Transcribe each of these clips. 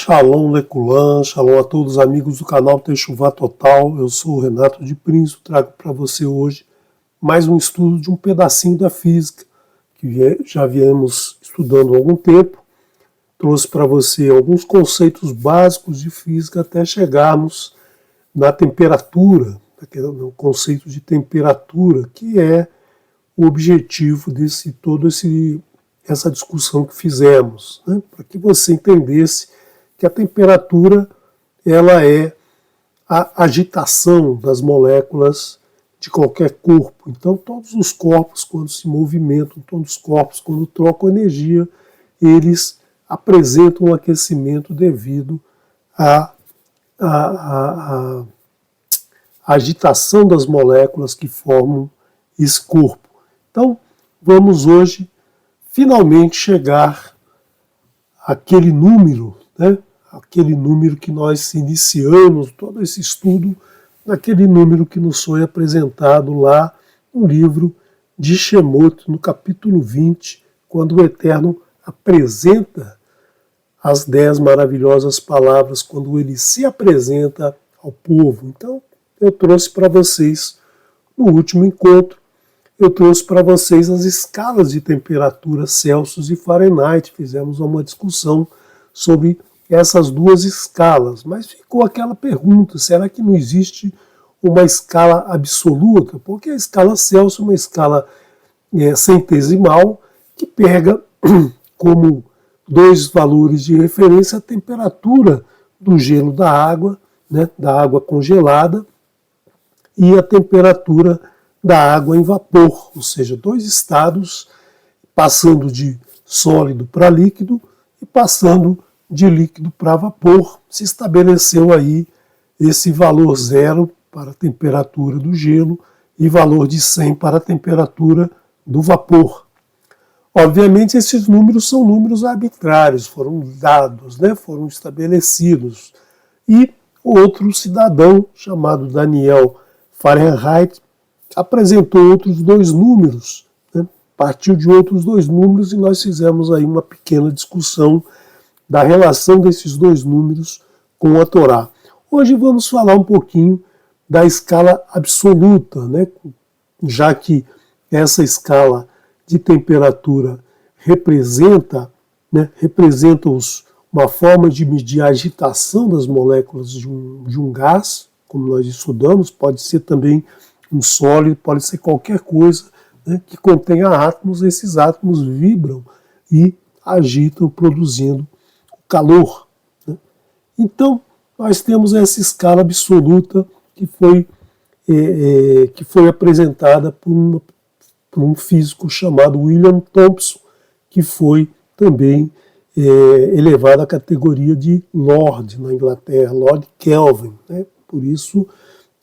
Shalom Leculan, shalom a todos os amigos do canal Techuvá Total. Eu sou o Renato de Príncipe, trago para você hoje mais um estudo de um pedacinho da física que já viemos estudando há algum tempo. Trouxe para você alguns conceitos básicos de física até chegarmos na temperatura, no conceito de temperatura, que é o objetivo desse essa discussão que fizemos, né? Para que você entendesse que a temperatura ela é a agitação das moléculas de qualquer corpo. Então, todos os corpos, quando se movimentam, todos os corpos, quando trocam energia, eles apresentam um aquecimento devido à agitação das moléculas que formam esse corpo. Então, vamos hoje finalmente chegar àquele número, né? Aquele número que nós iniciamos todo esse estudo, naquele número que nos foi apresentado lá no livro de Shemot, no capítulo 20, quando o Eterno apresenta as 10 maravilhosas palavras, quando ele se apresenta ao povo. Então, eu trouxe para vocês, no último encontro, eu trouxe para vocês as escalas de temperatura Celsius e Fahrenheit. Fizemos uma discussão sobre essas duas escalas, mas ficou aquela pergunta, será que não existe uma escala absoluta? Porque a escala Celsius é uma escala centesimal que pega como dois valores de referência a temperatura do gelo da água, né, da água congelada, e a temperatura da água em vapor, ou seja, dois estados passando de sólido para líquido e passando de líquido para vapor. Se estabeleceu aí esse valor 0 para a temperatura do gelo e valor de 100 para a temperatura do vapor. Obviamente esses números são números arbitrários, foram dados, né, foram estabelecidos. E outro cidadão chamado Daniel Fahrenheit apresentou outros dois números, né, partiu de outros dois números e nós fizemos aí uma pequena discussão da relação desses dois números com a Torá. Hoje vamos falar um pouquinho da escala absoluta, né? Já que essa escala de temperatura representa uma forma de medir a agitação das moléculas de um gás, como nós estudamos, pode ser também um sólido, pode ser qualquer coisa, né, que contenha átomos. Esses átomos vibram e agitam, produzindo calor, né? Então, nós temos essa escala absoluta que foi apresentada por um físico chamado William Thomson, que foi também elevado à categoria de Lord na Inglaterra, Lord Kelvin, né? Por isso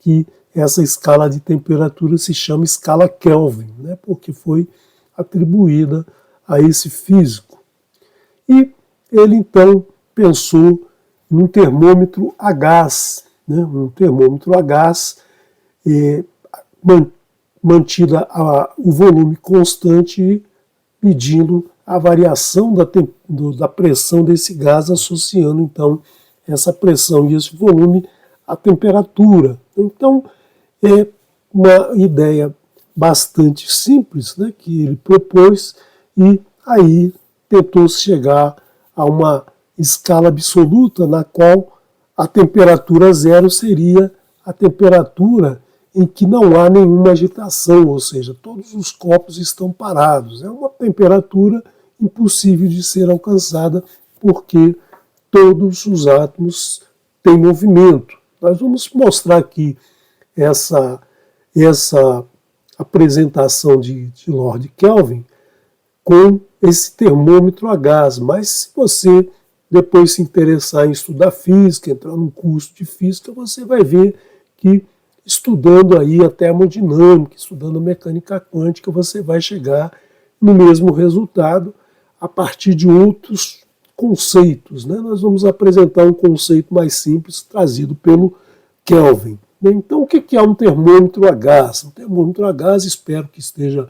que essa escala de temperatura se chama escala Kelvin, né? Porque foi atribuída a esse físico. E ele então pensou num termômetro a gás, né? Um termômetro a gás mantida o volume constante, medindo a variação da pressão desse gás, associando então essa pressão e esse volume à temperatura. Então é uma ideia bastante simples, né, que ele propôs, e aí tentou chegar a uma escala absoluta na qual a temperatura 0 seria a temperatura em que não há nenhuma agitação, ou seja, todos os corpos estão parados. É uma temperatura impossível de ser alcançada porque todos os átomos têm movimento. Nós vamos mostrar aqui essa apresentação de Lord Kelvin com esse termômetro a gás, mas se você depois se interessar em estudar física, entrar num curso de física, você vai ver que estudando aí a termodinâmica, estudando a mecânica quântica, você vai chegar no mesmo resultado a partir de outros conceitos, né? Nós vamos apresentar um conceito mais simples trazido pelo Kelvin. Então, o que é um termômetro a gás? Um termômetro a gás, espero que esteja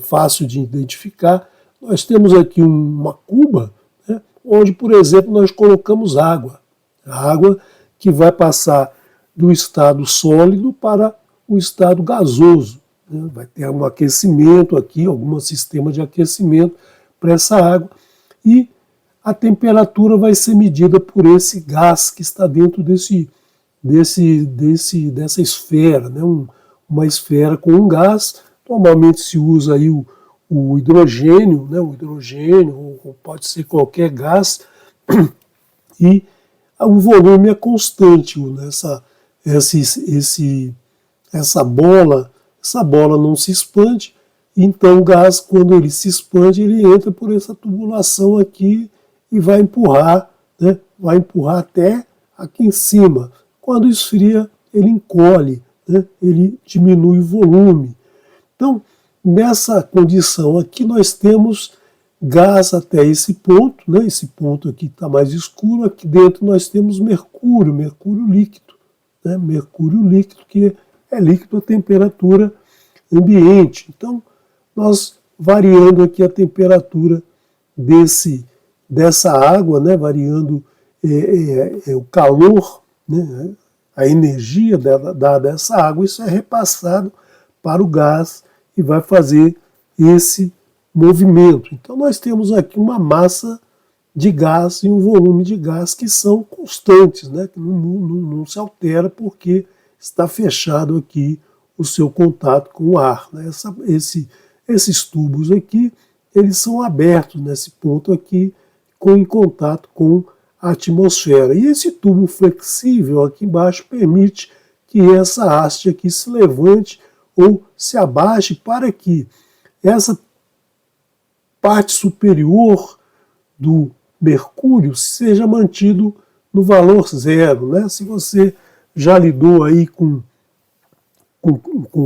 fácil de identificar. Nós temos aqui uma cuba, né, onde, por exemplo, nós colocamos água. A água que vai passar do estado sólido para o estado gasoso. Né? Vai ter um aquecimento aqui, algum sistema de aquecimento para essa água. E a temperatura vai ser medida por esse gás que está dentro dessa esfera, né? Uma esfera com um gás. Normalmente se usa aí o hidrogênio, né? O hidrogênio, ou pode ser qualquer gás, e o volume é constante. Essa bola não se expande, então o gás, quando ele se expande, ele entra por essa tubulação aqui e vai empurrar, né? Vai empurrar até aqui em cima. Quando esfria, ele encolhe, né? Ele diminui o volume. Então, nessa condição aqui, nós temos gás até esse ponto, né? Esse ponto aqui está mais escuro. Aqui dentro nós temos mercúrio líquido, né? Mercúrio líquido, que é líquido a temperatura ambiente. Então, nós variando aqui a temperatura dessa água, né? Variando o calor, né? A energia dessa água, isso é repassado para o gás e vai fazer esse movimento. Então nós temos aqui uma massa de gás e um volume de gás que são constantes, né? Que não se altera porque está fechado aqui o seu contato com o ar. Né? Esses tubos aqui, eles são abertos nesse ponto aqui, em contato com a atmosfera. E esse tubo flexível aqui embaixo permite que essa haste aqui se levante ou se abaixe para que essa parte superior do mercúrio seja mantido no valor zero. Né? Se você já lidou aí com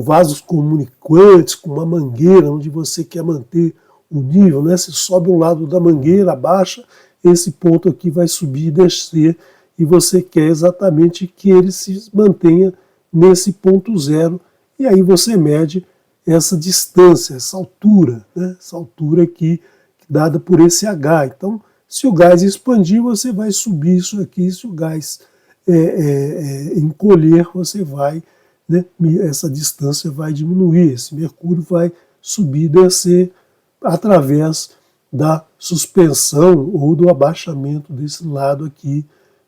vasos comunicantes, com uma mangueira, onde você quer manter o nível, né? Você sobe um lado da mangueira, abaixa, esse ponto aqui vai subir e descer, e você quer exatamente que ele se mantenha nesse ponto zero, e aí você mede essa distância, essa altura, né? Essa altura aqui dada por esse H. Então, se o gás expandir, você vai subir isso aqui, se o gás encolher, você vai, né? Essa distância vai diminuir, esse mercúrio vai subir e descer através da suspensão ou do abaixamento desse lado aqui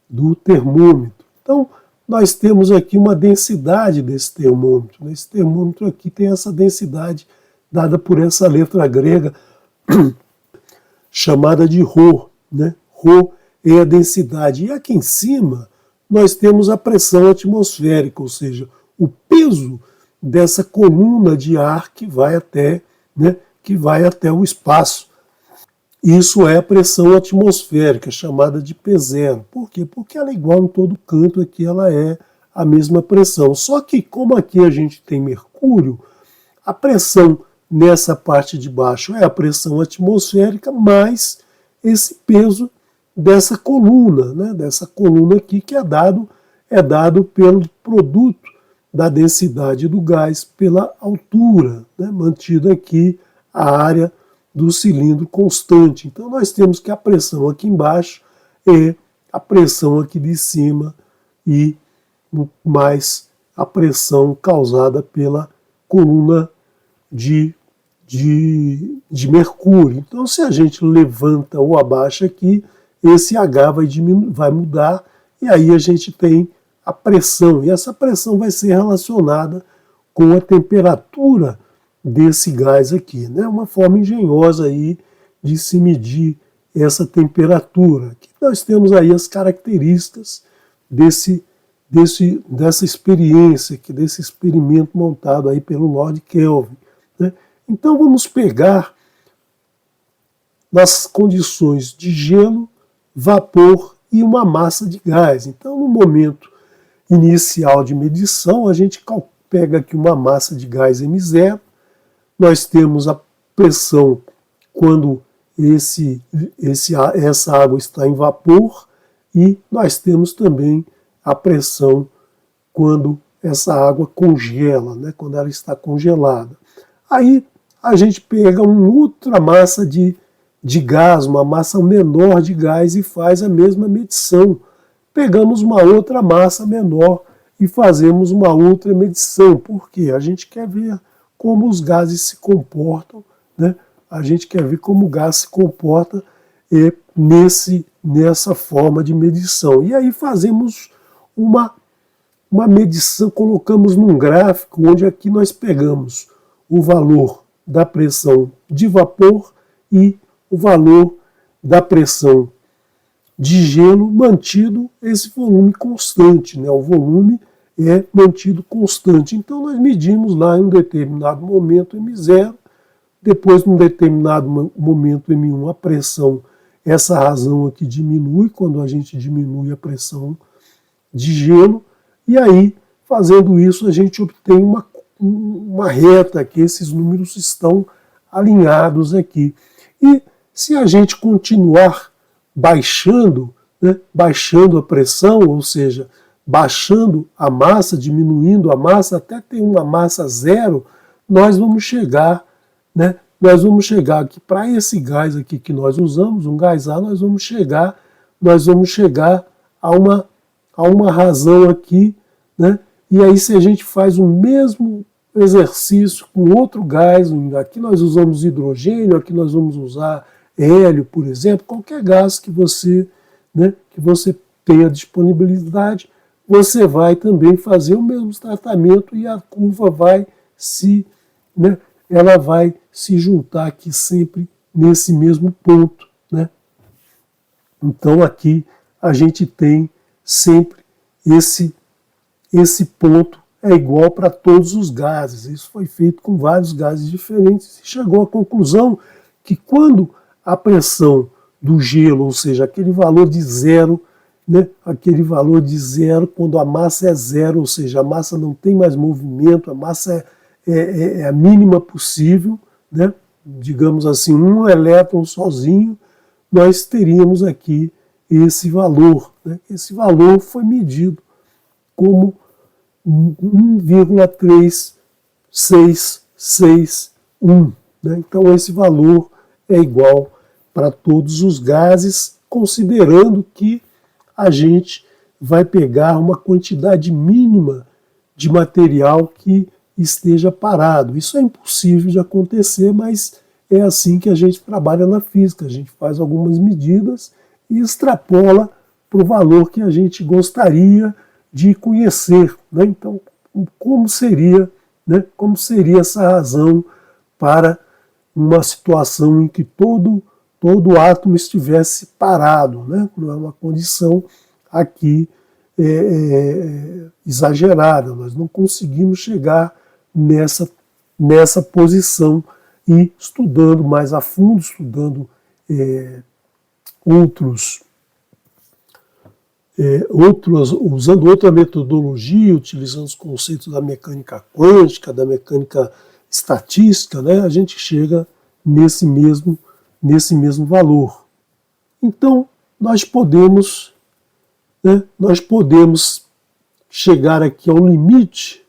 do termômetro. Então, nós temos aqui uma densidade desse termômetro. Esse termômetro aqui tem essa densidade dada por essa letra grega chamada de Rho. Né? Rho é a densidade. E aqui em cima nós temos a pressão atmosférica, ou seja, o peso dessa coluna de ar que vai até, né, o espaço. Isso é a pressão atmosférica, chamada de P0. Por quê? Porque ela é igual em todo canto, aqui ela é a mesma pressão. Só que como aqui a gente tem mercúrio, a pressão nessa parte de baixo é a pressão atmosférica mais esse peso dessa coluna, né? Dessa coluna aqui que é dado pelo produto da densidade do gás pela altura, né? Mantida aqui a área do cilindro constante. Então nós temos que a pressão aqui embaixo é a pressão aqui de cima e mais a pressão causada pela coluna de mercúrio. Então se a gente levanta ou abaixa aqui, esse H vai mudar e aí a gente tem a pressão. E essa pressão vai ser relacionada com a temperatura desse gás aqui, né? Uma forma engenhosa aí de se medir essa temperatura. Aqui nós temos aí as características dessa experiência, desse experimento montado aí pelo Lord Kelvin. Né? Então vamos pegar nas condições de gelo, vapor e uma massa de gás. Então no momento inicial de medição, a gente pega aqui uma massa de gás M0, nós temos a pressão quando essa água está em vapor e nós temos também a pressão quando essa água congela, né, quando ela está congelada. Aí a gente pega uma outra massa de de gás, uma massa menor de gás e faz a mesma medição. Pegamos uma outra massa menor e fazemos uma outra medição. Por quê? A gente quer ver como os gases se comportam, né? A gente quer ver como o gás se comporta nessa forma de medição. E aí fazemos uma medição, colocamos num gráfico onde aqui nós pegamos o valor da pressão de vapor e o valor da pressão de gelo, mantido esse volume constante, né? O volume é mantido constante. Então nós medimos lá em um determinado momento M0, depois num determinado momento M1 a pressão, essa razão aqui diminui quando a gente diminui a pressão de gelo, e aí fazendo isso a gente obtém uma reta que esses números estão alinhados aqui. E se a gente continuar baixando, né, baixando a pressão, ou seja, baixando a massa, diminuindo a massa, até ter uma massa zero, nós vamos chegar, né, aqui para esse gás aqui que nós usamos, um gás A, nós vamos chegar a uma razão aqui, né, e aí se a gente faz o mesmo exercício com outro gás, aqui nós usamos hidrogênio, aqui nós vamos usar hélio, por exemplo, qualquer gás que você tenha disponibilidade, você vai também fazer o mesmo tratamento e a curva vai ela vai se juntar aqui sempre nesse mesmo ponto, né? Então aqui a gente tem sempre esse ponto é igual para todos os gases. Isso foi feito com vários gases diferentes e chegou à conclusão que quando a pressão do gelo, ou seja, aquele valor de zero, né, quando a massa é zero, ou seja, a massa não tem mais movimento, a massa é a mínima possível, né, digamos assim, um elétron sozinho, nós teríamos aqui esse valor. Né, esse valor foi medido como 1,3661. Né? Então esse valor é igual para todos os gases, considerando que a gente vai pegar uma quantidade mínima de material que esteja parado. Isso é impossível de acontecer, mas é assim que a gente trabalha na física. A gente faz algumas medidas e extrapola para o valor que a gente gostaria de conhecer. Né? Então, como seria essa razão para uma situação em que todo átomo estivesse parado, né? Não é uma condição aqui exagerada. Nós não conseguimos chegar nessa posição e estudando mais a fundo, estudando usando outra metodologia, utilizando os conceitos da mecânica quântica, da mecânica estatística, né, a gente chega nesse mesmo valor. Então, nós podemos chegar aqui ao limite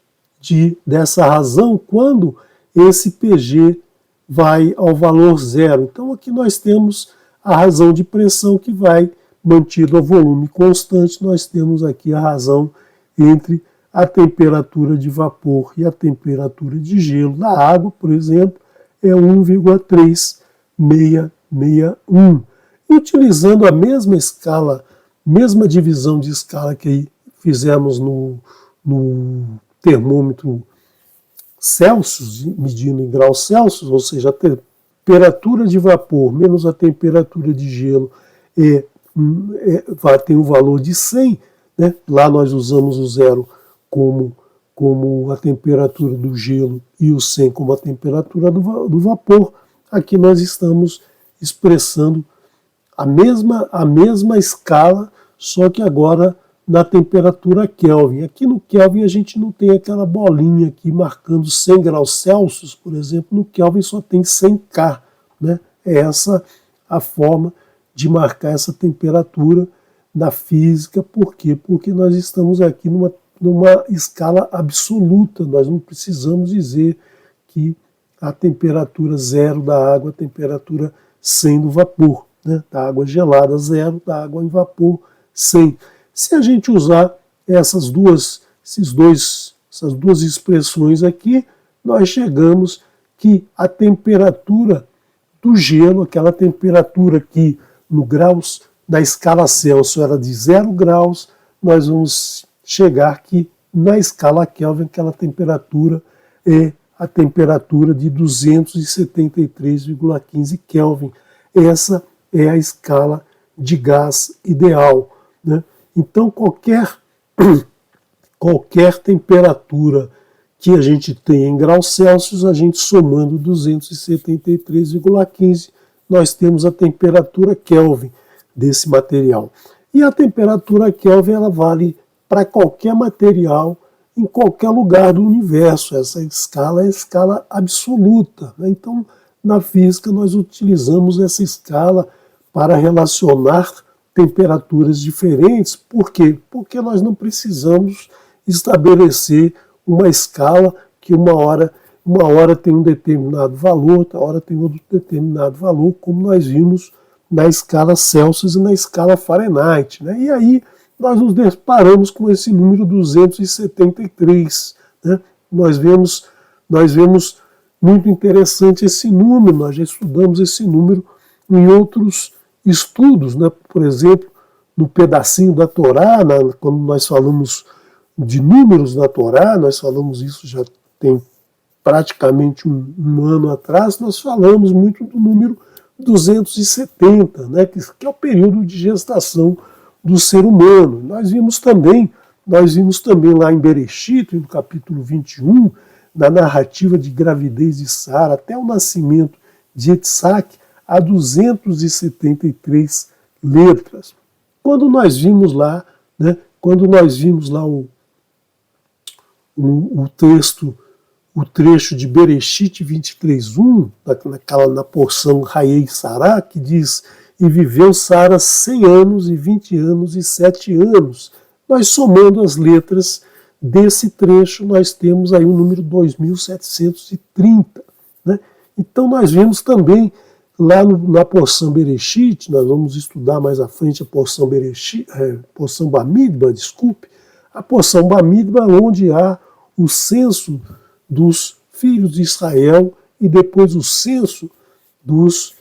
dessa razão quando esse PG vai ao valor zero. Então, aqui nós temos a razão de pressão que vai mantido a volume constante, nós temos aqui a razão entre a temperatura de vapor e a temperatura de gelo da água, por exemplo, é 1,3661. E utilizando a mesma escala, mesma divisão de escala que aí fizemos no termômetro Celsius, medindo em graus Celsius, ou seja, a temperatura de vapor menos a temperatura de gelo tem o valor de 100, né? Lá nós usamos o zero como a temperatura do gelo e o 100 como a temperatura do vapor. Aqui nós estamos expressando a mesma escala, só que agora na temperatura Kelvin. Aqui no Kelvin a gente não tem aquela bolinha aqui marcando 100 graus Celsius, por exemplo, no Kelvin só tem 100K. Né? É essa a forma de marcar essa temperatura na física. Por quê? Porque nós estamos aqui numa escala absoluta, nós não precisamos dizer que a temperatura zero da água, a temperatura 100 do vapor, né? Da água gelada 0, da água em vapor 100. Se a gente usar essas duas expressões aqui, nós chegamos que a temperatura do gelo, aquela temperatura que no graus da escala Celsius era de 0 graus, nós vamos chegar que na escala Kelvin aquela temperatura é a temperatura de 273,15 Kelvin. Essa é a escala de gás ideal, né? Então qualquer temperatura que a gente tem em graus Celsius, a gente somando 273,15, nós temos a temperatura Kelvin desse material. E a temperatura Kelvin ela vale para qualquer material em qualquer lugar do universo. Essa escala é a escala absoluta, né? Então, na física, nós utilizamos essa escala para relacionar temperaturas diferentes. Por quê? Porque nós não precisamos estabelecer uma escala que uma hora tem um determinado valor, outra hora tem outro determinado valor, como nós vimos na escala Celsius e na escala Fahrenheit, né? E aí nós nos deparamos com esse número 273. Né? Nós vemos muito interessante esse número, nós já estudamos esse número em outros estudos, né? Por exemplo, no pedacinho da Torá, quando nós falamos de números na Torá, nós falamos isso já tem praticamente um ano atrás, nós falamos muito do número 270, né? Que é o período de gestação do ser humano. Nós vimos também lá em Bereshit, no capítulo 21, na narrativa de gravidez de Sara até o nascimento de Yitzhak, há 273 letras. Quando nós vimos lá o trecho de Bereshit 23:1, na porção Raiei Sará, que diz: e viveu Sara 100 anos e 20 anos e 7 anos. Nós somando as letras desse trecho, nós temos aí o número 2730. Né? Então nós vemos também lá na porção Bereshit, nós vamos estudar mais à frente a porção porção Bamidbar, a porção Bamidbar onde há o censo dos filhos de Israel e depois o censo dos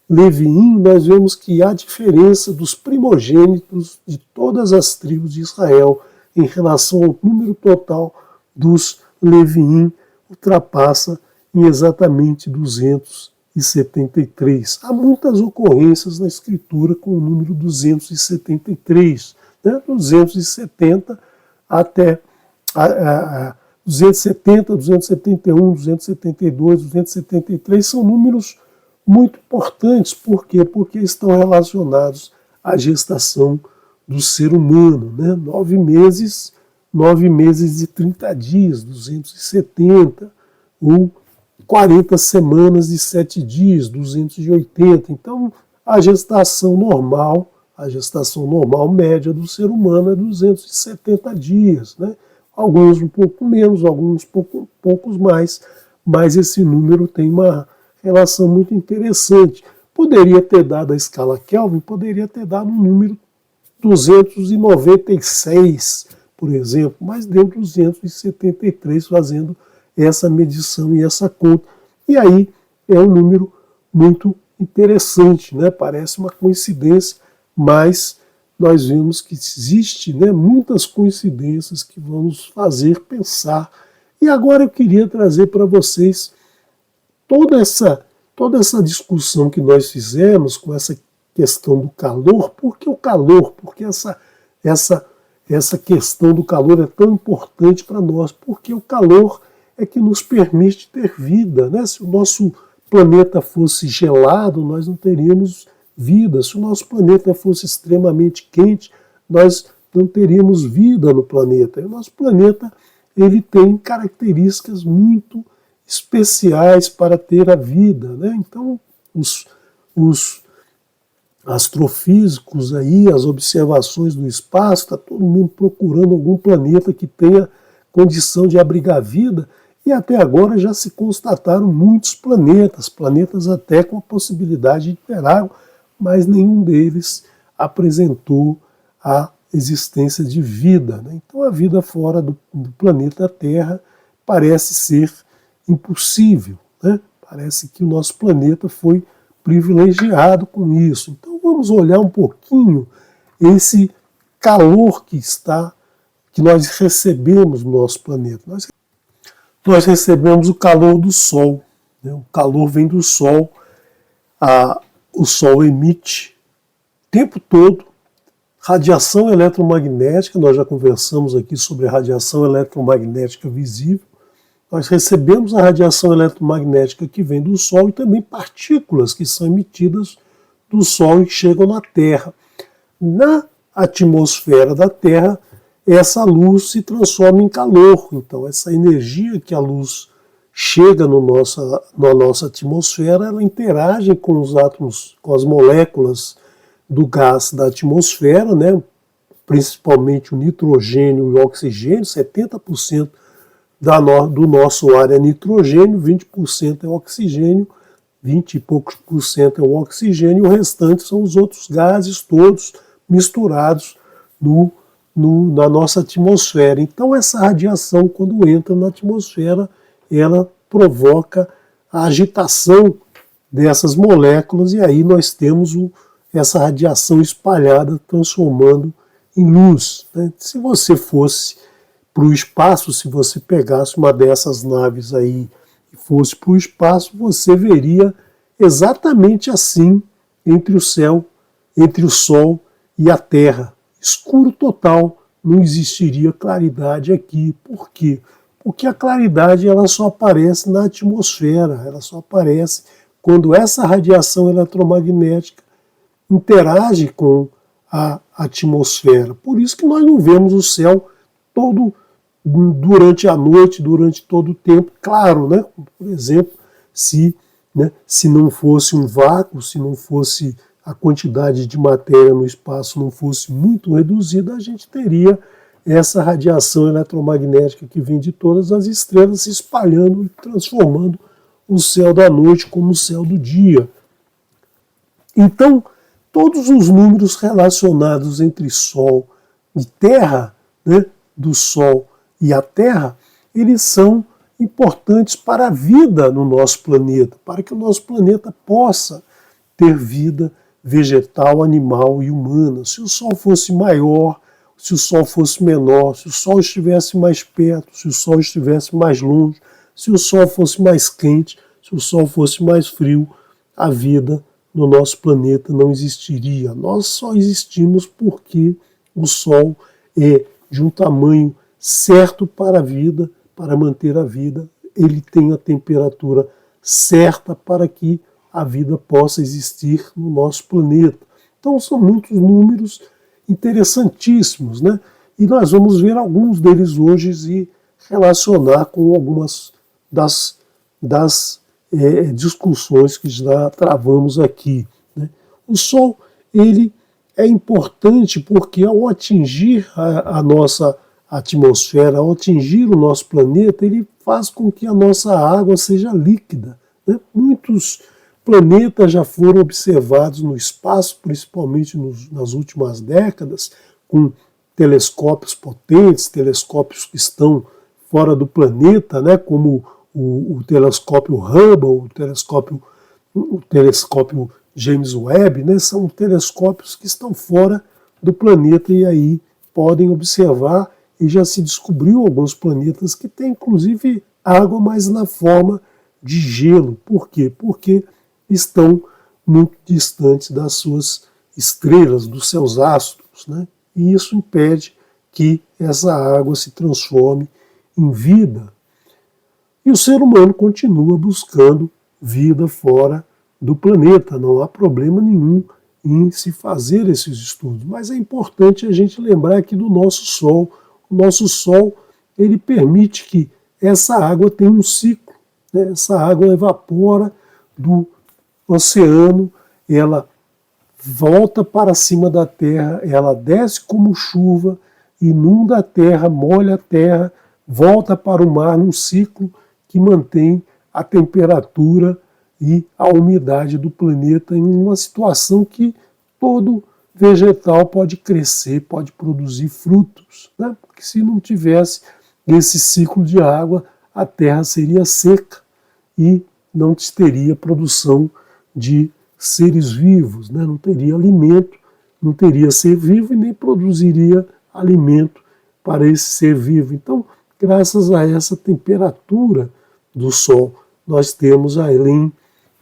Leviim, nós vemos que há diferença dos primogênitos de todas as tribos de Israel em relação ao número total dos Leviim, ultrapassa em exatamente 273. Há muitas ocorrências na Escritura com o número 273, né? 270 até 270, 271, 272, 273 são números muito importantes. Por quê? Porque estão relacionados à gestação do ser humano. Né? 9 meses e 30 dias, 270, ou 40 semanas e 7 dias, 280. Então, a gestação normal média do ser humano é 270 dias. Né? Alguns um pouco menos, alguns poucos mais, mas esse número tem uma relação muito interessante. Poderia ter dado a escala Kelvin, poderia ter dado um número 296, por exemplo, mas deu 273 fazendo essa medição e essa conta. E aí é um número muito interessante, né? Parece uma coincidência, mas nós vemos que existe, né, muitas coincidências que vão nos fazer pensar. E agora eu queria trazer para vocês toda essa discussão que nós fizemos com essa questão do calor. Por que o calor? Porque essa questão do calor é tão importante para nós? Porque o calor é que nos permite ter vida. Né? Se o nosso planeta fosse gelado, nós não teríamos vida. Se o nosso planeta fosse extremamente quente, nós não teríamos vida no planeta. E o nosso planeta ele tem características muito especiais para ter a vida. Né? Então, os astrofísicos aí, as observações do espaço, está todo mundo procurando algum planeta que tenha condição de abrigar vida, E até agora já se constataram muitos planetas até com a possibilidade de ter água, mas nenhum deles apresentou a existência de vida, né? Então a vida fora do planeta Terra parece ser impossível, né? Parece que o nosso planeta foi privilegiado com isso. Então vamos olhar um pouquinho esse calor que nós recebemos no nosso planeta. Nós recebemos o calor do Sol, né? O calor vem do Sol, o Sol emite o tempo todo radiação eletromagnética. Nós já conversamos aqui sobre a radiação eletromagnética visível. Nós recebemos a radiação eletromagnética que vem do Sol e também partículas que são emitidas do Sol e que chegam na Terra. Na atmosfera da Terra, essa luz se transforma em calor. Então, essa energia que a luz chega na nossa atmosfera, ela interage com os átomos, com as moléculas do gás da atmosfera, né? Principalmente o nitrogênio e o oxigênio. 70% do nosso ar é nitrogênio, 20% é oxigênio, 20 e poucos por cento é o oxigênio, e o restante são os outros gases todos misturados na nossa atmosfera. Então essa radiação, quando entra na atmosfera, ela provoca a agitação dessas moléculas e aí nós temos essa radiação espalhada transformando em luz, né? Se você fosse para o espaço, se você pegasse uma dessas naves aí e fosse para o espaço, você veria exatamente assim entre o Sol e a Terra. Escuro total, não existiria claridade aqui. Por quê? Porque a claridade ela só aparece na atmosfera, ela só aparece quando essa radiação eletromagnética interage com a atmosfera. Por isso que nós não vemos o céu todo durante a noite, durante todo o tempo, claro, né? Por exemplo, se não fosse um vácuo, se não fosse a quantidade de matéria no espaço não fosse muito reduzida, a gente teria essa radiação eletromagnética que vem de todas as estrelas se espalhando e transformando o céu da noite como o céu do dia. Então, todos os números relacionados entre Sol e Terra, né, do Sol e a Terra, eles são importantes para a vida no nosso planeta, para que o nosso planeta possa ter vida vegetal, animal e humana. Se o Sol fosse maior, se o Sol fosse menor, se o Sol estivesse mais perto, se o Sol estivesse mais longe, se o Sol fosse mais quente, se o Sol fosse mais frio, a vida no nosso planeta não existiria. Nós só existimos porque o Sol é de um tamanho certo para a vida, para manter a vida. Ele tem a temperatura certa para que a vida possa existir no nosso planeta. Então são muitos números interessantíssimos, né? E nós vamos ver alguns deles hoje e relacionar com algumas das discussões que já travamos aqui, né? O Sol, ele é importante porque ao atingir a nossa atmosfera, ao atingir o nosso planeta, ele faz com que a nossa água seja líquida, né? Muitos planetas já foram observados no espaço, principalmente nas últimas décadas, com telescópios potentes, telescópios que estão fora do planeta, né, como o telescópio Hubble, o telescópio James Webb, né, são telescópios que estão fora do planeta e aí podem observar, e já se descobriu alguns planetas que têm inclusive água, mas na forma de gelo. Por quê? Porque estão muito distantes das suas estrelas, dos seus astros, né? E isso impede que essa água se transforme em vida. E o ser humano continua buscando vida fora do planeta, não há problema nenhum em se fazer esses estudos, mas é importante a gente lembrar aqui do nosso Sol. O nosso Sol, ele permite que essa água tenha um ciclo, né? Essa água evapora do oceano, ela volta para cima da Terra, ela desce como chuva, inunda a Terra, molha a Terra, volta para o mar num ciclo que mantém a temperatura e a umidade do planeta em uma situação que todo vegetal pode crescer, pode produzir frutos, né? Porque se não tivesse esse ciclo de água, a terra seria seca e não teria produção de seres vivos, né? Não teria alimento, não teria ser vivo e nem produziria alimento para esse ser vivo. Então, graças a essa temperatura do Sol, nós temos, além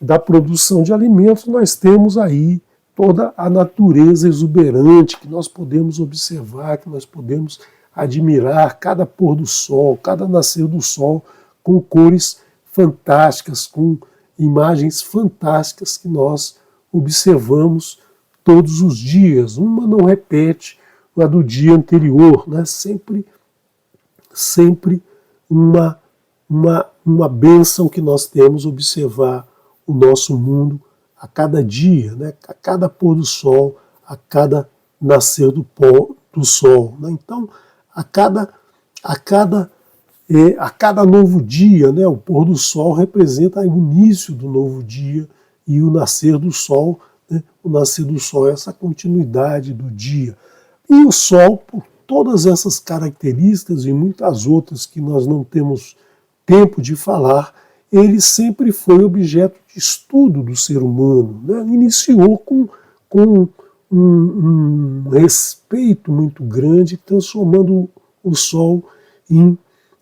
da produção de alimentos, nós temos aí toda a natureza exuberante que nós podemos observar, que nós podemos admirar, cada pôr do sol, cada nascer do sol, com cores fantásticas, com imagens fantásticas que nós observamos todos os dias. Uma não repete a do dia anterior, né? Sempre uma bênção que nós temos observar o nosso mundo a cada dia, né? A cada pôr do sol, a cada nascer do sol. Né? Então, a cada novo dia, né? O pôr do sol representa o início do novo dia e o nascer do sol, né? O nascer do sol é essa continuidade do dia. E o sol, por todas essas características e muitas outras que nós não temos tempo de falar, ele sempre foi objeto de estudo do ser humano. Né? Iniciou com um respeito muito grande, transformando o Sol em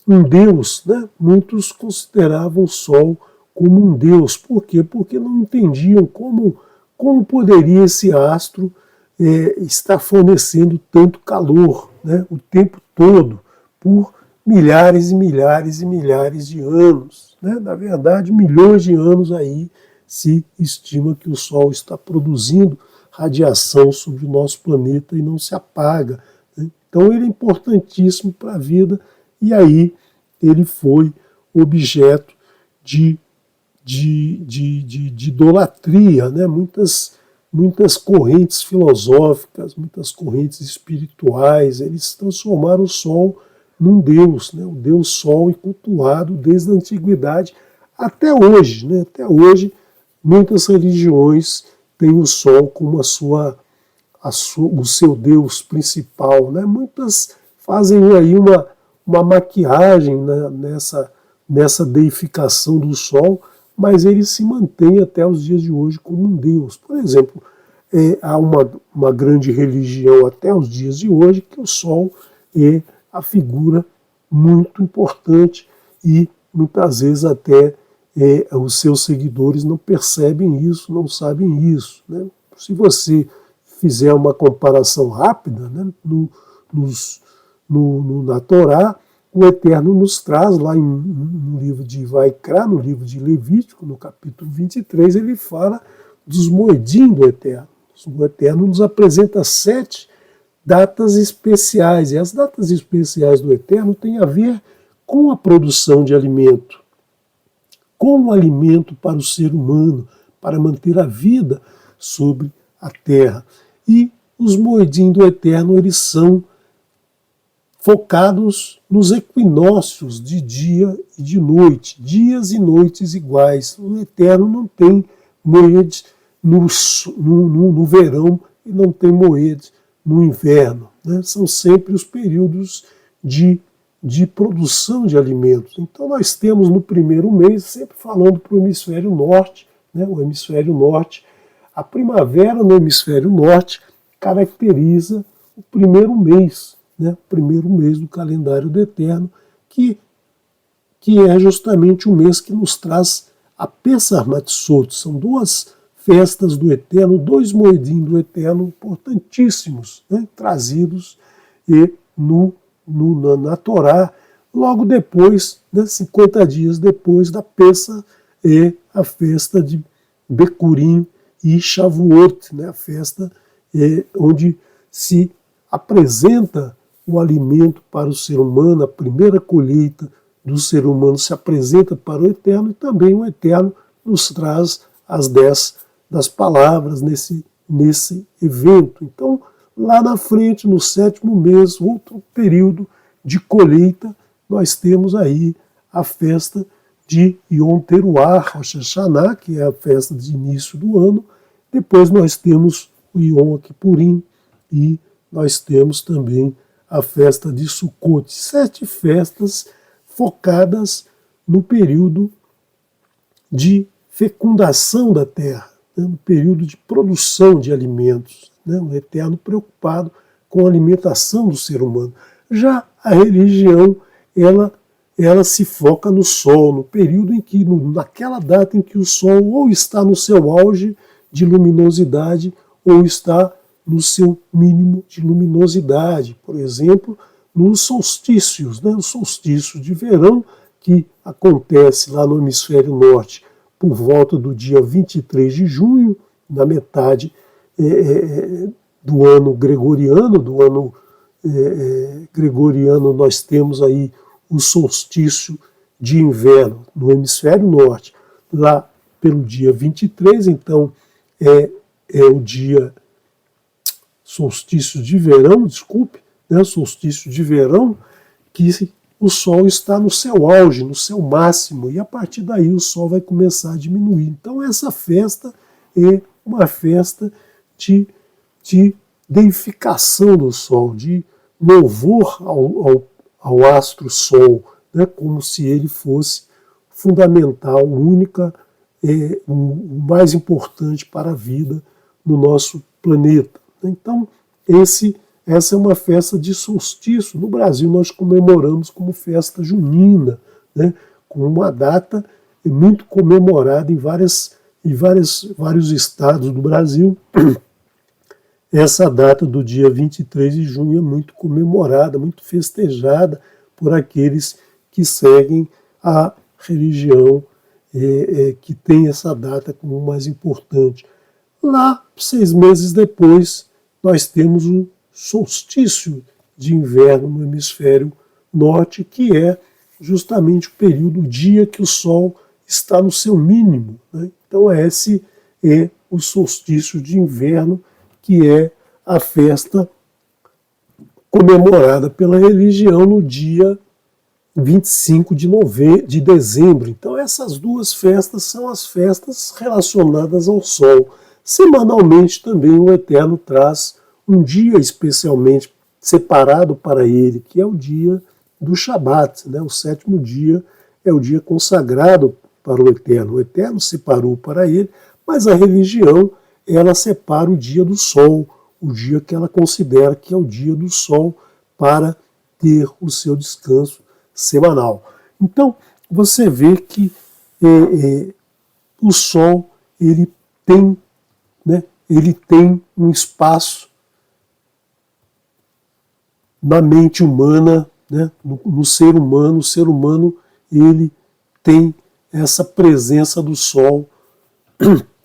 um Deus. Né? Muitos consideravam o Sol como um Deus. Por quê? Porque não entendiam como poderia esse astro estar fornecendo tanto calor, né? O tempo todo, por milhares e milhares e milhares de anos. Né? Na verdade, milhões de anos aí se estima que o Sol está produzindo radiação sobre o nosso planeta e não se apaga. Né? Então ele é importantíssimo para a vida e aí ele foi objeto de idolatria, né? Muitas correntes filosóficas, muitas correntes espirituais, eles transformaram o Sol num Deus, né? O Deus Sol é cultuado desde a antiguidade até hoje. Né? Até hoje, muitas religiões têm o Sol como o seu Deus principal. Né? Muitas fazem aí uma maquiagem, né, nessa deificação do Sol, mas ele se mantém até os dias de hoje como um Deus. Por exemplo, há uma grande religião até os dias de hoje que o Sol é a figura muito importante e muitas vezes até os seus seguidores não percebem isso, não sabem isso. Né? Se você fizer uma comparação rápida, né, na Torá, o Eterno nos traz, lá no livro de Vaikra, no livro de Levítico, no capítulo 23, ele fala dos moedim do Eterno. O Eterno nos apresenta 7 datas especiais, e as datas especiais do Eterno têm a ver com a produção de alimento, com o alimento para o ser humano, para manter a vida sobre a terra. E os moedim do Eterno, eles são focados nos equinócios de dia e de noite, dias e noites iguais. O Eterno não tem moedes no verão e não tem moedes no inverno. Né? São sempre os períodos de produção de alimentos. Então nós temos no primeiro mês, sempre falando para o hemisfério norte, né? O hemisfério norte, a primavera no hemisfério norte caracteriza o primeiro mês, né? O primeiro mês do calendário do Eterno, que é justamente o mês que nos traz a Pesach Matzot. São 2 festas do Eterno, 2 moedim do Eterno importantíssimos, né? Trazidos na Torá, logo depois, né? 50 dias depois da Pesach, a festa de Bekurim e Shavuot, né? A festa onde se apresenta o alimento para o ser humano, a primeira colheita do ser humano se apresenta para o Eterno e também o Eterno nos traz as 10 das palavras nesse evento. Então, lá na frente, no 7º mês, outro período de colheita, nós temos aí a festa de Yom Teruah, Rosh Hashanah, que é a festa de início do ano. Depois nós temos o Yom Kippurim e nós temos também a festa de Sukkot. 7 festas focadas no período de fecundação da terra, né, no período de produção de alimentos, né, o Eterno preocupado com a alimentação do ser humano. Já a religião, ela se foca no sol, no período em que, naquela data em que o sol ou está no seu auge de luminosidade ou está no seu mínimo de luminosidade. Por exemplo, nos solstícios, né, o solstício de verão, que acontece lá no hemisfério norte por volta do dia 23 de junho, na metade do ano gregoriano. Gregoriano nós temos aí o solstício de inverno no hemisfério norte, lá pelo dia 23, então é o dia solstício de verão, né, solstício de verão, que o Sol está no seu auge, no seu máximo, e a partir daí o Sol vai começar a diminuir. Então essa festa é uma festa de deificação do Sol, de louvor ao astro Sol, né, como se ele fosse fundamental, única, o mais importante para a vida no nosso planeta. Então, essa é uma festa de solstício. No Brasil, nós comemoramos como festa junina, né, com uma data muito comemorada em vários estados do Brasil. Essa data do dia 23 de junho é muito comemorada, muito festejada por aqueles que seguem a religião que tem essa data como mais importante. Lá, 6 meses depois, nós temos o solstício de inverno no hemisfério norte, que é justamente o período, o dia que o Sol está no seu mínimo, né? Então esse é o solstício de inverno, que é a festa comemorada pela religião no dia 25 de dezembro. Então essas duas festas são as festas relacionadas ao Sol. Semanalmente também o Eterno traz um dia especialmente separado para ele, que é o dia do Shabat, né? O 7º dia é o dia consagrado para o Eterno. O Eterno separou para ele, mas a religião, ela separa o dia do Sol, o dia que ela considera que é o dia do Sol, para ter o seu descanso semanal. Então, você vê que o Sol, ele tem um espaço na mente humana, né, no ser humano. O ser humano, ele tem essa presença do Sol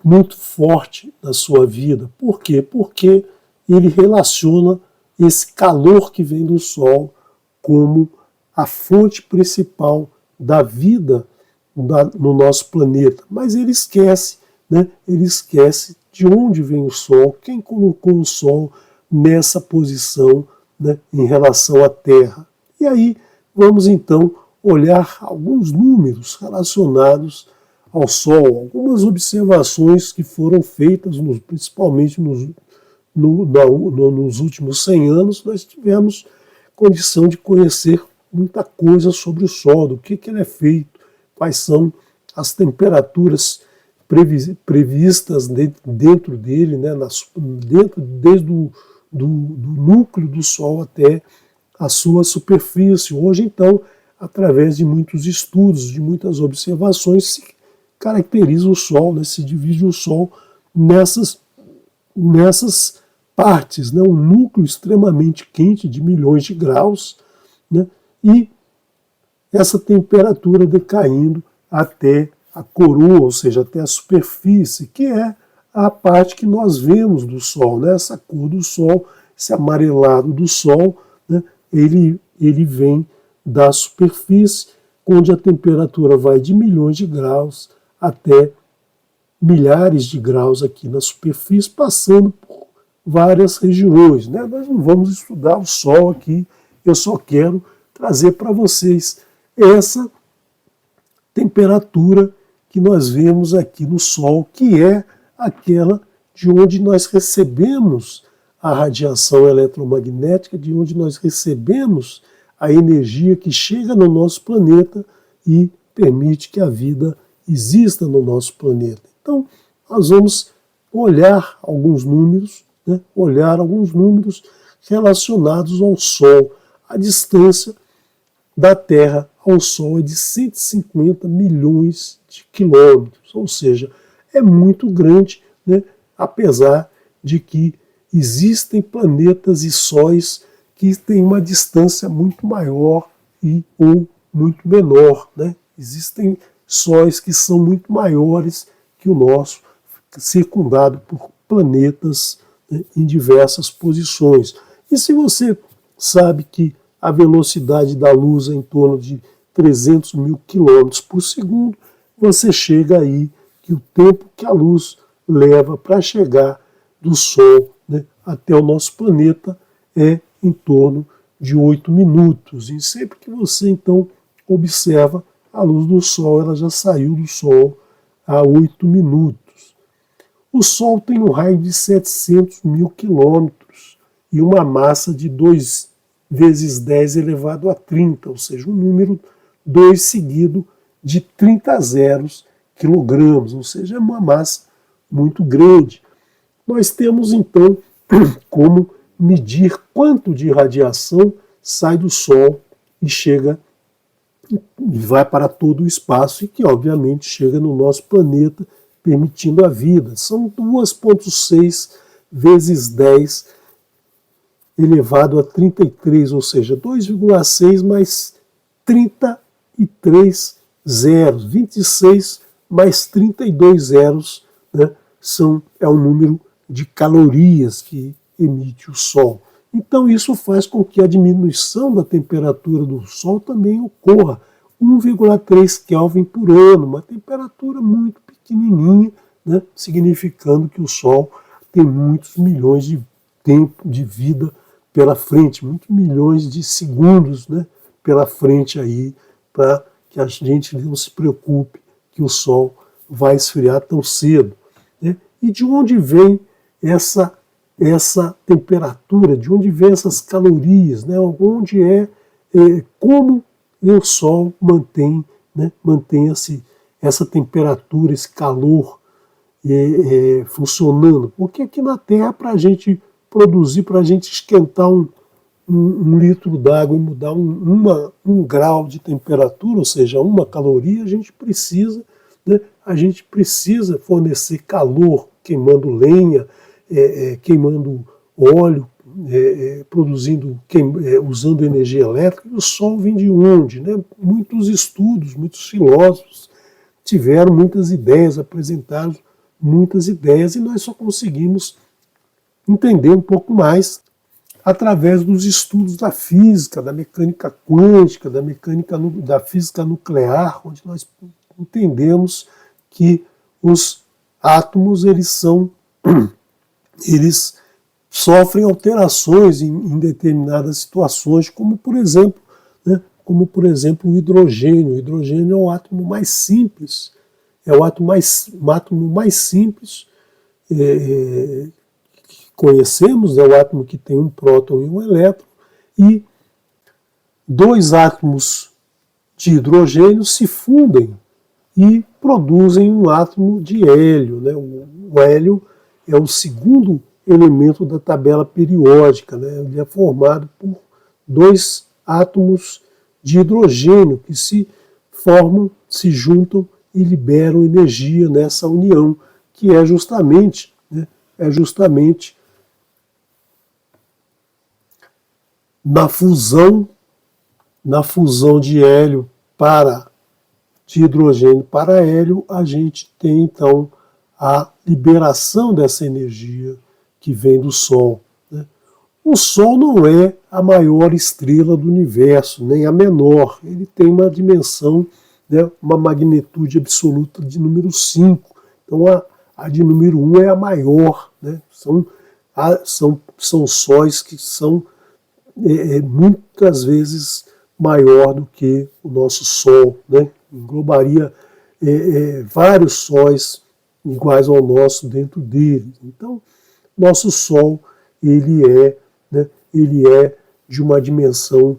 muito forte na sua vida. Por quê? Porque ele relaciona esse calor que vem do Sol como a fonte principal da vida no nosso planeta. Mas ele esquece, né? Ele esquece de onde vem o Sol, quem colocou o Sol nessa posição, né, em relação à Terra. E aí vamos então olhar alguns números relacionados ao Sol, algumas observações que foram feitas, principalmente nos últimos 100 anos. Nós tivemos condição de conhecer muita coisa sobre o Sol, do que ele é feito, quais são as temperaturas previstas dentro dele, né, desde o do núcleo do Sol até a sua superfície. Hoje, então, através de muitos estudos, de muitas observações, se caracteriza o Sol, né, se divide o Sol nessas partes, né, um núcleo extremamente quente de milhões de graus, né, e essa temperatura decaindo até a coroa, ou seja, até a superfície, que é a parte que nós vemos do Sol, né? Essa cor do Sol, esse amarelado do Sol, né? Ele vem da superfície, onde a temperatura vai de milhões de graus até milhares de graus aqui na superfície, passando por várias regiões, né? Nós não vamos estudar o Sol aqui, eu só quero trazer para vocês essa temperatura que nós vemos aqui no Sol, que é aquela de onde nós recebemos a radiação eletromagnética, de onde nós recebemos a energia que chega no nosso planeta e permite que a vida exista no nosso planeta. Então, nós vamos olhar alguns números, relacionados ao Sol. A distância da Terra ao Sol é de 150 milhões de quilômetros, ou seja, é muito grande, né? Apesar de que existem planetas e sóis que têm uma distância muito maior ou muito menor, né? Existem sóis que são muito maiores que o nosso, circundado por planetas, né, em diversas posições. E se você sabe que a velocidade da luz é em torno de 300 mil quilômetros por segundo, você chega aí que o tempo que a luz leva para chegar do Sol, né, até o nosso planeta é em torno de 8 minutos. E sempre que você, então, observa a luz do Sol, ela já saiu do Sol há 8 minutos. O Sol tem um raio de 700 mil quilômetros e uma massa de 2 vezes 10 elevado a 30, ou seja, um número 2 seguido de 30 zeros quilogramas, ou seja, é uma massa muito grande. Nós temos, então, como medir quanto de radiação sai do Sol e chega e vai para todo o espaço e que, obviamente, chega no nosso planeta, permitindo a vida. São 2,6 vezes 10 elevado a 33, ou seja, 2,6 mais 33 zeros, 26 mais 32 zeros, né, é o número de calorias que emite o Sol. Então isso faz com que a diminuição da temperatura do Sol também ocorra, 1,3 Kelvin por ano, uma temperatura muito pequenininha, né, significando que o Sol tem muitos milhões de tempo de vida pela frente, muitos milhões de segundos, né, pela frente aí, para que a gente não se preocupe que o Sol vai esfriar tão cedo, né? E de onde vem essa temperatura, de onde vem essas calorias, né? Onde como o Sol mantém, né, essa temperatura, esse calor funcionando? Porque aqui na Terra, para a gente produzir, para a gente esquentar um litro d'água e mudar um grau de temperatura, ou seja, uma caloria, a gente precisa fornecer calor, queimando lenha, queimando óleo, usando energia elétrica. E o Sol vem de onde, né? Muitos estudos, muitos filósofos tiveram muitas ideias, apresentaram muitas ideias, e nós só conseguimos entender um pouco mais através dos estudos da física, da mecânica quântica, da física nuclear, onde nós entendemos que os átomos eles sofrem alterações em determinadas situações, como por exemplo, o hidrogênio. O hidrogênio é o átomo mais simples, um átomo mais simples que conhecemos, é o átomo que tem um próton e um elétron, e dois átomos de hidrogênio se fundem e produzem um átomo de hélio, né? O hélio é o segundo elemento da tabela periódica, né? Ele é formado por dois átomos de hidrogênio que se formam, se juntam e liberam energia nessa união, que é justamente na fusão de hidrogênio para hélio, a gente tem então a liberação dessa energia que vem do Sol, né? O Sol não é a maior estrela do universo, nem a menor. Ele tem uma dimensão, né, uma magnitude absoluta de número 5. Então a de número 1 é a maior, né? São sóis que são muitas vezes maior do que o nosso Sol, né? englobaria vários sóis iguais ao nosso dentro dele. Então, nosso Sol ele é de uma dimensão,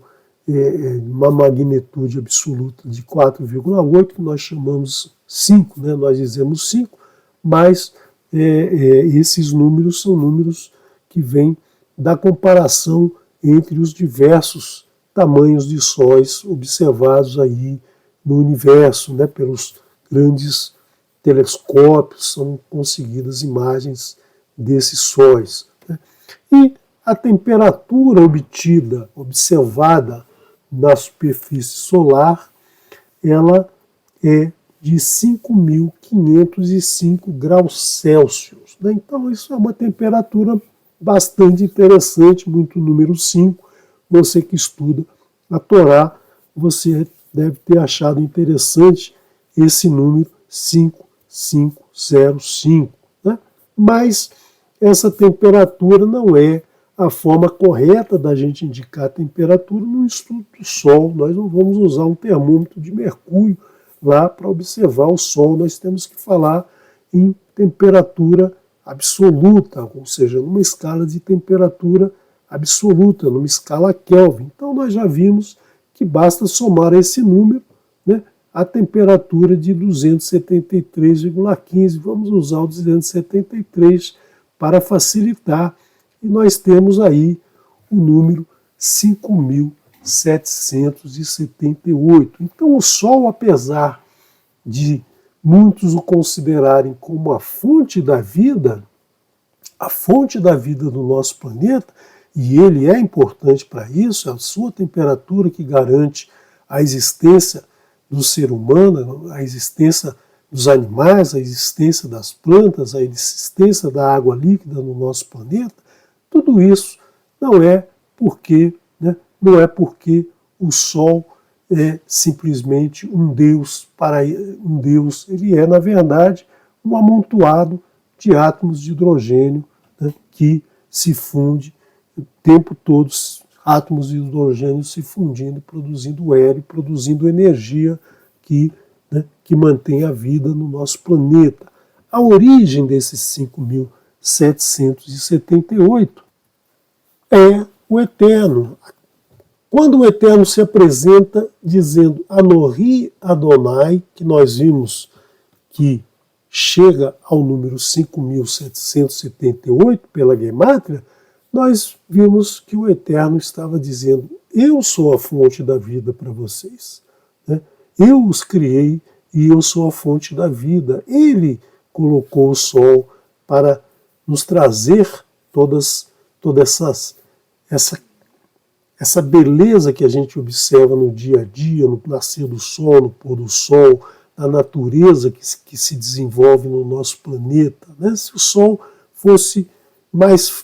uma magnitude absoluta de 4,8, que nós chamamos 5, nós dizemos 5, mas esses números são números que vêm da comparação entre os diversos tamanhos de sóis observados aí no universo, pelos grandes telescópios, são conseguidas imagens desses sóis. E a temperatura observada na superfície solar, ela é de 5.505 graus Celsius. Então, isso é uma temperatura bastante interessante, muito número 5. Você que estuda a Torá, você deve ter achado interessante esse número 5505. Mas essa temperatura não é a forma correta da gente indicar a temperatura no estudo do Sol. Nós não vamos usar um termômetro de mercúrio lá para observar o Sol. Nós temos que falar em temperatura absoluta, ou seja, numa escala de temperatura absoluta, numa escala Kelvin. Então nós já vimos que basta somar esse número, a temperatura de 273,15. Vamos usar o 273 para facilitar. E nós temos aí o número 5.778. Então o Sol, apesar de muitos o considerarem como a fonte da vida do nosso planeta, e ele é importante para isso, é a sua temperatura que garante a existência do ser humano, a existência dos animais, a existência das plantas, a existência da água líquida no nosso planeta. Tudo isso não é porque o Sol é simplesmente um Deus, ele é, na verdade, um amontoado de átomos de hidrogênio que se funde o tempo todo, átomos de hidrogênio se fundindo, produzindo hélio, produzindo energia que mantém a vida no nosso planeta. A origem desses 5.778 é o Eterno. Quando o Eterno se apresenta dizendo Anohi Adonai, que nós vimos que chega ao número 5.778 pela Gemátria, nós vimos que o Eterno estava dizendo: eu sou a fonte da vida para vocês. Eu os criei e eu sou a fonte da vida. Ele colocou o Sol para nos trazer toda essa beleza que a gente observa no dia a dia, no nascer do Sol, no pôr do Sol, na natureza que se desenvolve no nosso planeta. Se o Sol fosse mais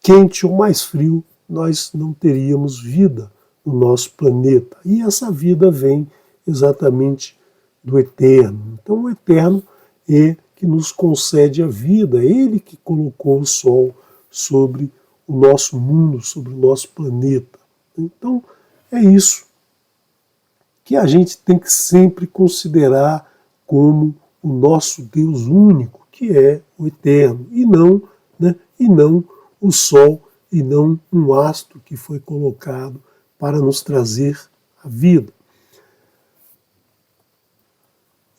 quente ou mais frio, nós não teríamos vida no nosso planeta. E essa vida vem exatamente do Eterno. Então o Eterno é que nos concede a vida, ele que colocou o Sol sobre o nosso mundo, sobre o nosso planeta. Então é isso que a gente tem que sempre considerar como o nosso Deus único, que é o Eterno, e não o Sol, e não um astro que foi colocado para nos trazer a vida.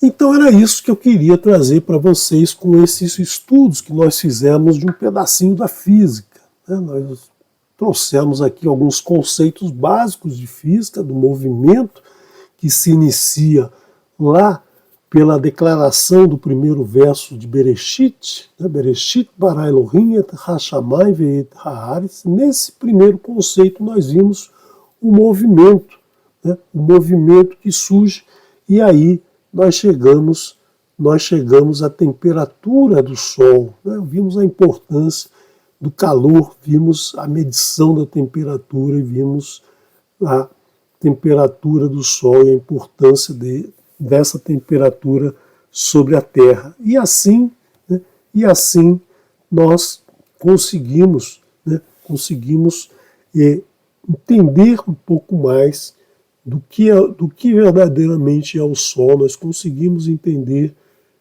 Então era isso que eu queria trazer para vocês com esses estudos que nós fizemos de um pedacinho da física. Nós trouxemos aqui alguns conceitos básicos de física, do movimento que se inicia lá pela declaração do primeiro verso de Bereshit, Bereshit bara Elohim et hashamayim ve'et haaretz. Nesse primeiro conceito nós vimos o movimento que surge, e aí nós chegamos à temperatura do Sol, vimos a importância do calor, vimos a medição da temperatura e vimos a temperatura do Sol e a importância dessa temperatura sobre a Terra. E assim nós conseguimos entender um pouco mais do que verdadeiramente é o Sol, nós conseguimos entender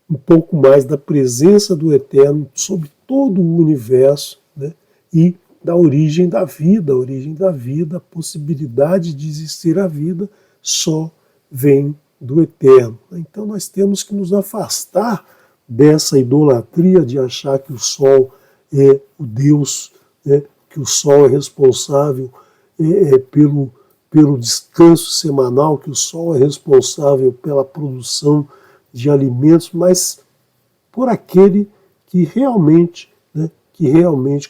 um pouco mais da presença do Eterno sobre todo o universo, né? E da origem da vida. A origem da vida, a possibilidade de existir a vida, só vem do Eterno. Então nós temos que nos afastar dessa idolatria de achar que o Sol é o Deus, né? Que o Sol é responsável pelo descanso semanal, que o Sol é responsável pela produção de alimentos, mas por aquele que realmente, né,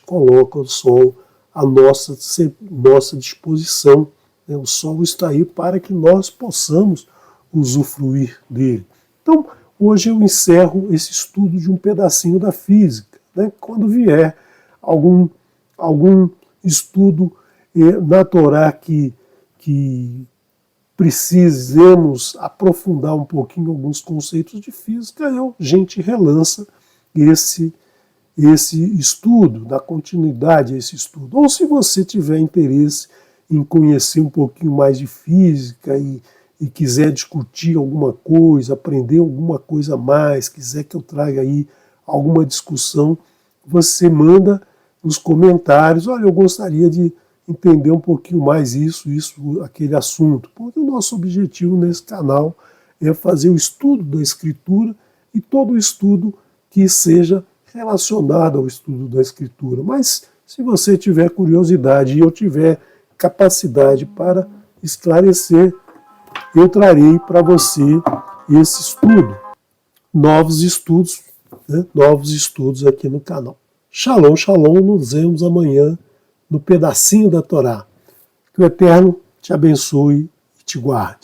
coloca o Sol à nossa disposição. Né? O Sol está aí para que nós possamos usufruir dele. Então, hoje eu encerro esse estudo de um pedacinho da física. Né? Quando vier algum estudo na Torá que precisemos aprofundar um pouquinho alguns conceitos de física, a gente relança esse estudo, dá continuidade a esse estudo. Ou se você tiver interesse em conhecer um pouquinho mais de física e quiser discutir alguma coisa, aprender alguma coisa a mais, quiser que eu traga aí alguma discussão, você manda nos comentários, olha, eu gostaria de entender um pouquinho mais isso, aquele assunto. Porque o nosso objetivo nesse canal é fazer o estudo da Escritura e todo o estudo que seja relacionado ao estudo da Escritura. Mas se você tiver curiosidade e eu tiver capacidade para esclarecer, eu trarei para você esse estudo. Novos estudos, né? Novos estudos aqui no canal. Shalom, shalom, nos vemos amanhã no pedacinho da Torá. Que o Eterno te abençoe e te guarde.